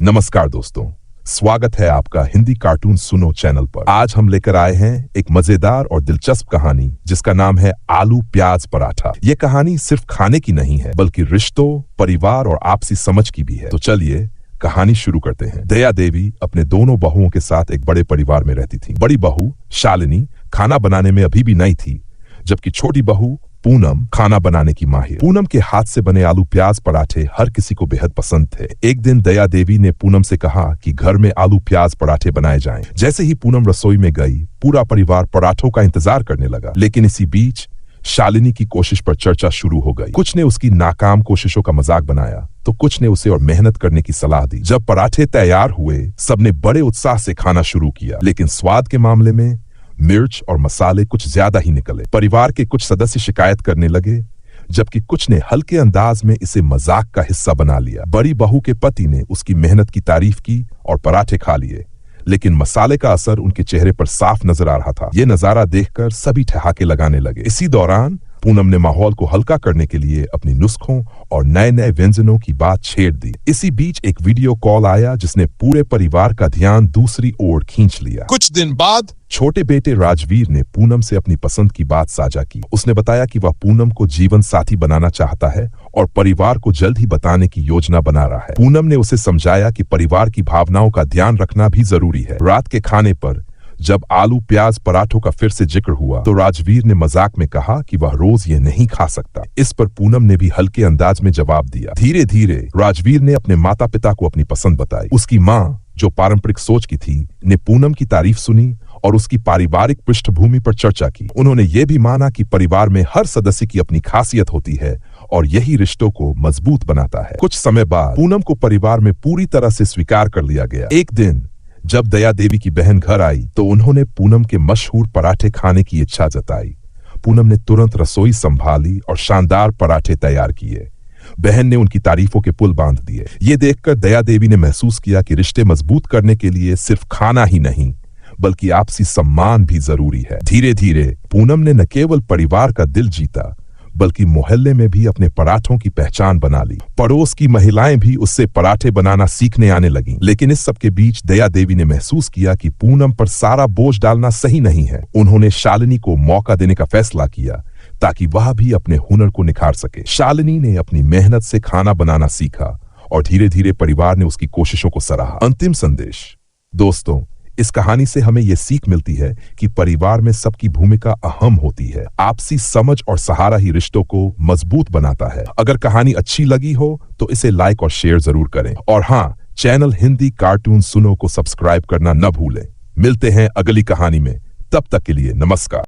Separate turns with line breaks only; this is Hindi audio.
नमस्कार दोस्तों, स्वागत है आपका हिंदी कार्टून सुनो चैनल पर। आज हम लेकर आए हैं एक मजेदार और दिलचस्प कहानी जिसका नाम है आलू प्याज पराठा। ये कहानी सिर्फ खाने की नहीं है बल्कि रिश्तों, परिवार और आपसी समझ की भी है। तो चलिए कहानी शुरू करते हैं। दया देवी अपने दोनों बहुओं के साथ एक बड़े परिवार में रहती थी। बड़ी बहू शालिनी खाना बनाने में अभी भी नई थी, जबकि छोटी बहू पूनम खाना बनाने की माहिर। पूनम के हाथ से बने आलू प्याज पराठे हर किसी को बेहद पसंद थे। एक दिन दया देवी ने पूनम से कहा कि घर में आलू प्याज पराठे बनाए जाएं। जैसे ही पूनम रसोई में गई, पूरा परिवार पराठों का इंतजार करने लगा। लेकिन इसी बीच शालिनी की कोशिश पर चर्चा शुरू हो गई। कुछ ने उसकी नाकाम कोशिशों का मजाक बनाया तो कुछ ने उसे और मेहनत करने की सलाह दी। जब पराठे तैयार हुए, सबने बड़े उत्साह से खाना शुरू किया, लेकिन स्वाद के मामले में मिर्च और मसाले कुछ ज्यादा ही निकले। परिवार के कुछ सदस्य शिकायत करने लगे, जबकि कुछ ने हल्के अंदाज में इसे मजाक का हिस्सा बना लिया। बड़ी बहू के पति ने उसकी मेहनत की तारीफ की और पराठे खा लिए, लेकिन मसाले का असर उनके चेहरे पर साफ नजर आ रहा था। ये नजारा देखकर सभी ठहाके लगाने लगे। इसी दौरान पूनम ने माहौल को हल्का करने के लिए अपनी नुस्खों और नए नए व्यंजनों की बात छेड़ दी। इसी बीच एक वीडियो कॉल आया जिसने पूरे परिवार का ध्यान दूसरी ओर खींच लिया।
कुछ दिन बाद
छोटे बेटे राजवीर ने पूनम से अपनी पसंद की बात साझा की। उसने बताया कि वह पूनम को जीवन साथी बनाना चाहता है और परिवार को जल्द ही बताने की योजना बना रहा है। पूनम ने उसे समझाया कि परिवार की भावनाओं का ध्यान रखना भी जरूरी है। रात के खाने पर जब आलू प्याज पराठों का फिर से जिक्र हुआ तो राजवीर ने मजाक में कहा कि वह रोज ये नहीं खा सकता। इस पर पूनम ने भी हल्के अंदाज में जवाब दिया। धीरे धीरे राजवीर ने अपने माता पिता को अपनी पसंद बताई। उसकी माँ, जो पारंपरिक सोच की थी, ने पूनम की तारीफ सुनी और उसकी पारिवारिक पृष्ठभूमि पर चर्चा की। उन्होंने ये भी माना कि परिवार में हर सदस्य की अपनी खासियत होती है और यही रिश्तों को मजबूत बनाता है। कुछ समय बाद पूनम को परिवार में पूरी तरह से स्वीकार कर लिया गया। एक दिन जब दया देवी की बहन घर आई तो उन्होंने पूनम के मशहूर पराठे खाने की इच्छा जताई। पूनम ने तुरंत रसोई संभाली और शानदार पराठे तैयार किए। बहन ने उनकी तारीफों के पुल बांध दिए। ये देखकर दया देवी ने महसूस किया कि रिश्ते मजबूत करने के लिए सिर्फ खाना ही नहीं बल्कि आपसी सम्मान भी जरूरी है। धीरे धीरे पूनम ने न केवल परिवार का दिल जीता बल्कि मोहल्ले में भी अपने पराठों की पहचान बना ली। पड़ोस की महिलाएं भी उससे पराठे बनाना सीखने आने लगीं। लेकिन इस सब के बीच दया देवी ने महसूस किया कि पूनम पर सारा बोझ डालना सही नहीं है। उन्होंने शालिनी को मौका देने का फैसला किया ताकि वह भी अपने हुनर को निखार सके। शालिनी ने अपनी मेहनत से खाना बनाना सीखा और धीरे धीरे परिवार ने उसकी कोशिशों को सराहा। अंतिम संदेश दोस्तों, इस कहानी से हमें यह सीख मिलती है कि परिवार में सबकी भूमिका अहम होती है। आपसी समझ और सहारा ही रिश्तों को मजबूत बनाता है। अगर कहानी अच्छी लगी हो तो इसे लाइक और शेयर जरूर करें। और हाँ, चैनल हिंदी कार्टून सुनो को सब्सक्राइब करना न भूलें। मिलते हैं अगली कहानी में, तब तक के लिए नमस्कार।